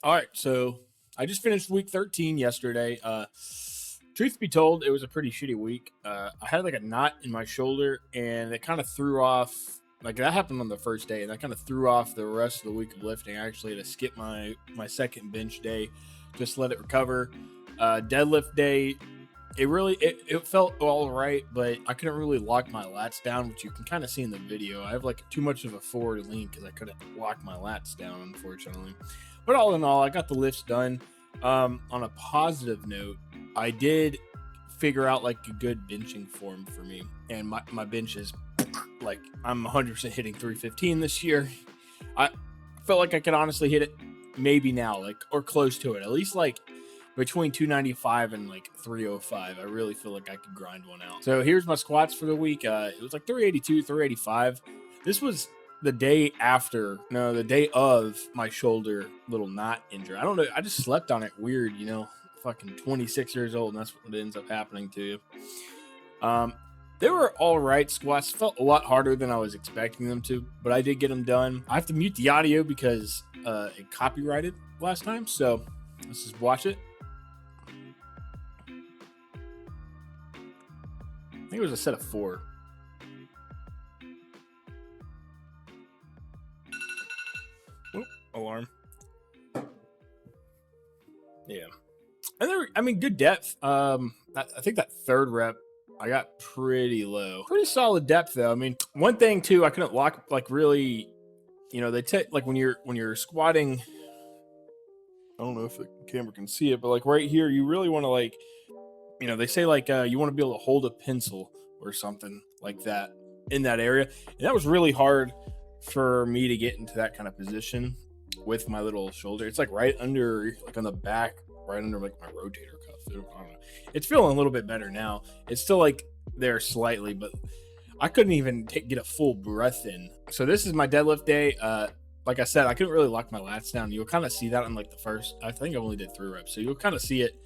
All right, so I just finished week 13 yesterday. Truth be told, it was a pretty shitty week. I had like a knot in my shoulder, and it kind of threw off. Like that happened on the first day, and that kind of threw off the rest of the week of lifting. I actually had to skip my second bench day, just let it recover. Deadlift day, it felt all right, but I couldn't really lock my lats down, which you can kind of see in the video. I have like too much of a forward lean because I couldn't lock my lats down, unfortunately. But all in all, I got the lifts done. On a positive note, I did figure out like a good benching form for me, and my bench is like I'm 100% hitting 315 this year. I felt like I could honestly hit it maybe now, like or close to it, at least like between 295 and like 305. I really feel like I could grind one out. So here's my squats for the week. It was like 382, 385. This was the day of my shoulder little knot injury. I don't know. I just slept on it weird, fucking 26 years old, and that's what ends up happening to you. They were all right squats. Felt a lot harder than I was expecting them to, but I did get them done. I have to mute the audio because it copyrighted last time, so let's just watch it. I think it was a set of 4. Oh, alarm. Yeah. And good depth. I think that third rep, I got pretty low. Pretty solid depth, though. I mean, one thing, too, I couldn't lock, like, really, they take, like, when you're squatting, I don't know if the camera can see it, but, like, right here, you really want to, like, they say, like, you want to be able to hold a pencil or something like that in that area. And that was really hard for me to get into that kind of position with my little shoulder. It's, like, right under, like, on the back, right under, like, my rotator cuff. I don't know. It's feeling a little bit better now. It's still, like, there slightly, but I couldn't even get a full breath in. So this is my deadlift day. Like I said, I couldn't really lock my lats down. You'll kind of see that on, like, the first. I think I only did 3 reps, so you'll kind of see it.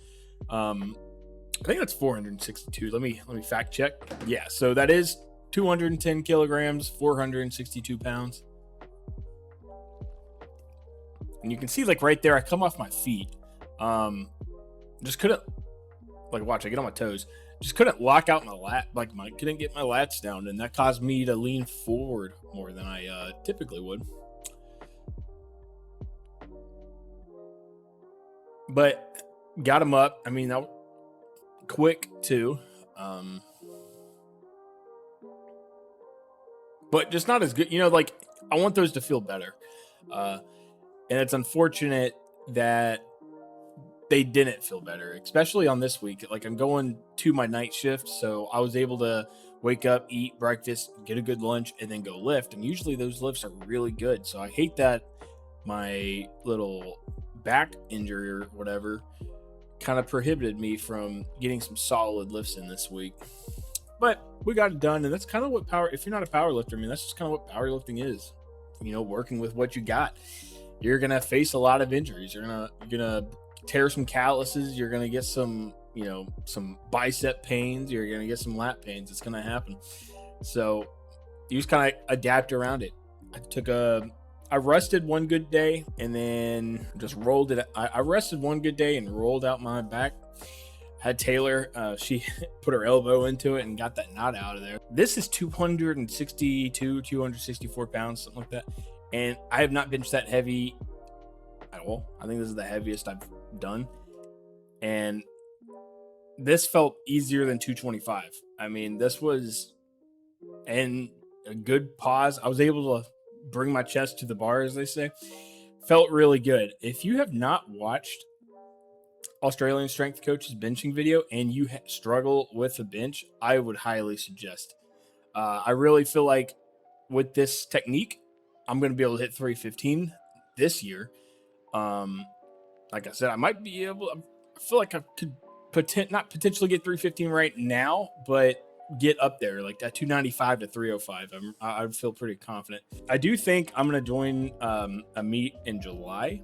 I think that's 462. Let me fact check. Yeah, so that is 210 kilograms, 462 pounds. And you can see, like, right there, I come off my feet. Just couldn't, like, watch, I get on my toes. Just couldn't lock out my lat, like, couldn't get my lats down, and that caused me to lean forward more than I typically would. But got him up. I mean, that was quick too. But just not as good. Like, I want those to feel better. And it's unfortunate that they didn't feel better, especially on this week. Like, I'm going to my night shift, so I was able to wake up, eat breakfast, get a good lunch, and then go lift. And usually those lifts are really good. So I hate that my little back injury or whatever kind of prohibited me from getting some solid lifts in this week. But we got it done, and that's kind of what if you're not a power lifter, I mean, that's just kind of what powerlifting is. Working with what you got. You're gonna face a lot of injuries. You're gonna tear some calluses. You're gonna get some bicep pains. You're gonna get some lat pains. It's gonna happen. So you just kind of adapt around it. I rested one good day and then just rolled it. I rested one good day and rolled out my back. Had Taylor, she put her elbow into it and got that knot out of there. This is 262, 264 pounds, something like that. And I have not benched that heavy at all. I think this is the heaviest I've done. And this felt easier than 225. I mean, this was a good pause. I was able to bring my chest to the bar, as they say. Felt really good. If you have not watched Australian Strength Coach's benching video and you struggle with a bench, I would highly suggest. I really feel like with this technique, I'm going to be able to hit 315 this year. Like I said, I might be able. I feel like I could not potentially get 315 right now, but get up there like that 295 to 305. I feel pretty confident. I do think I'm going to join a meet in July.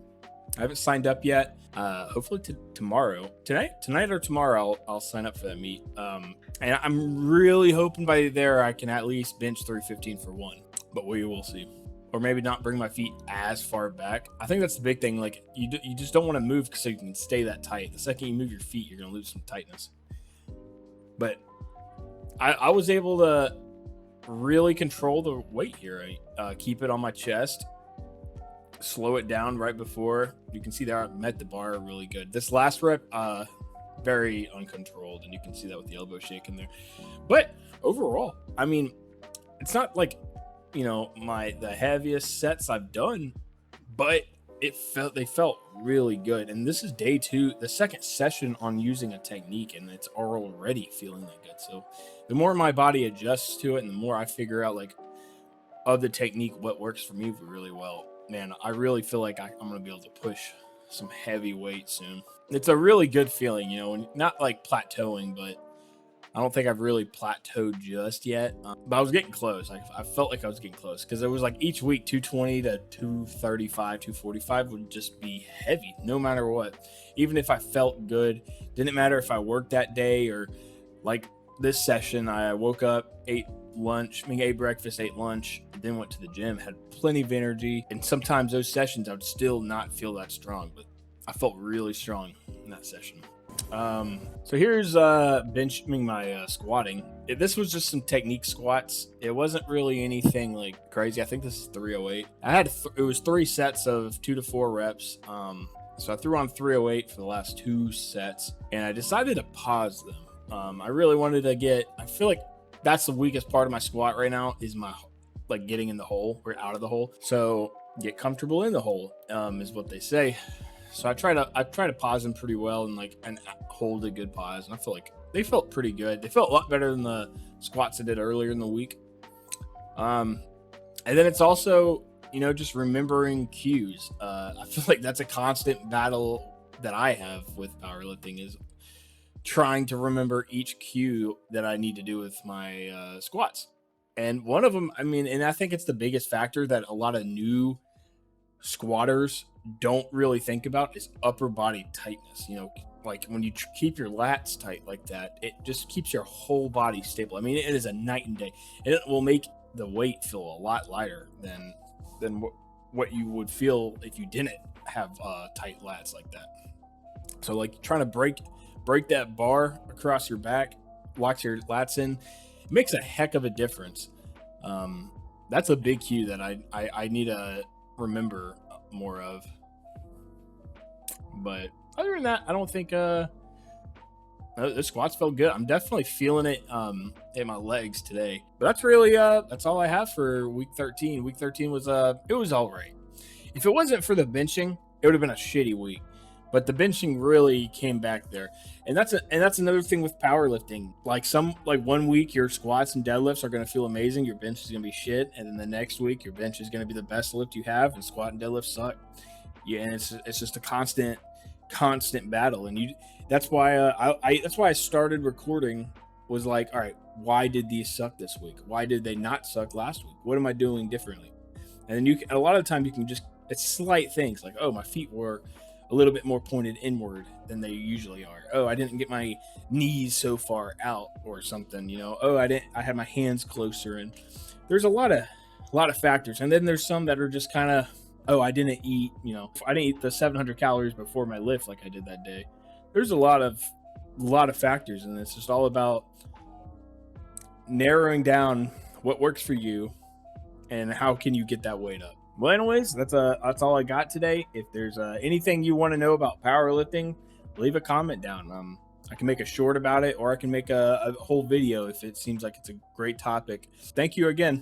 I haven't signed up yet. Hopefully tonight or tomorrow, I'll sign up for that meet. And I'm really hoping by there I can at least bench 315 for one, but we will see. or maybe not bring my feet as far back. I think that's the big thing. Like you just don't want to move so you can stay that tight. The second you move your feet, you're going to lose some tightness. But I was able to really control the weight here. I keep it on my chest, slow it down right before. You can see there I met the bar really good. This last rep, very uncontrolled, and you can see that with the elbow shaking there. But overall, I mean, it's not like, you know, the heaviest sets I've done, but they felt really good. And this is day 2, the second session on using a technique, and it's already feeling that good. So the more my body adjusts to it, and the more I figure out like of the technique what works for me really well, man, I really feel like I'm gonna be able to push some heavy weight soon. It's a really good feeling, you know, and not like plateauing, but I don't think I've really plateaued just yet, but I was getting close. I felt like I was getting close, because it was like each week 220 to 235, 245 would just be heavy no matter what. Even if I felt good, didn't matter if I worked that day, or like this session, I woke up, ate breakfast, ate lunch, then went to the gym, had plenty of energy. And sometimes those sessions I would still not feel that strong, but I felt really strong in that session. So here's benching my squatting. This was just some technique squats. It wasn't really anything like crazy. I think this is 308. It was 3 sets of 2 to 4 reps. So I threw on 308 for the last 2 sets, and I decided to pause them. I really wanted to I feel like that's the weakest part of my squat right now, is my like getting in the hole or out of the hole. So get comfortable in the hole, is what they say. So I try to pause them pretty well and hold a good pause. And I feel like they felt pretty good. They felt a lot better than the squats I did earlier in the week. And then it's also, you know, just remembering cues. I feel like that's a constant battle that I have with powerlifting, is trying to remember each cue that I need to do with my squats. And one of them, I mean, and I think it's the biggest factor that a lot of new squatters don't really think about, is upper body tightness. You know, like when you keep your lats tight like that, it just keeps your whole body stable. I mean, it is a night and day. It will make the weight feel a lot lighter than what you would feel if you didn't have tight lats like that. So like trying to break that bar across your back, locks your lats in, it makes a heck of a difference. That's a big cue that I need to remember more of. But other than that, I don't think the squats felt good. I'm definitely feeling it in my legs today. But that's really that's all I have for week 13. Week 13 was it was all right. If it wasn't for the benching, it would have been a shitty week. But the benching really came back there. And that's another thing with powerlifting. Like 1 week your squats and deadlifts are going to feel amazing. Your bench is going to be shit, and then the next week your bench is going to be the best lift you have, and squat and deadlift suck. Yeah, and it's just a constant battle. And that's why I started recording, was like, all right, why did these suck this week? Why did they not suck last week? What am I doing differently? And then a lot of the time you can just, it's slight things like, oh, my feet were a little bit more pointed inward than they usually are. Oh, I didn't get my knees so far out or something, you know. Oh, I had my hands closer. And there's a lot of factors. And then there's some that are just kind of, oh, I didn't eat the 700 calories before my lift like I did that day. There's a lot of factors, and it's just all about narrowing down what works for you and how can you get that weight up. Well, anyways, that's all I got today. If there's anything you want to know about powerlifting, leave a comment down. I can make a short about it, or I can make a whole video if it seems like it's a great topic. Thank you again.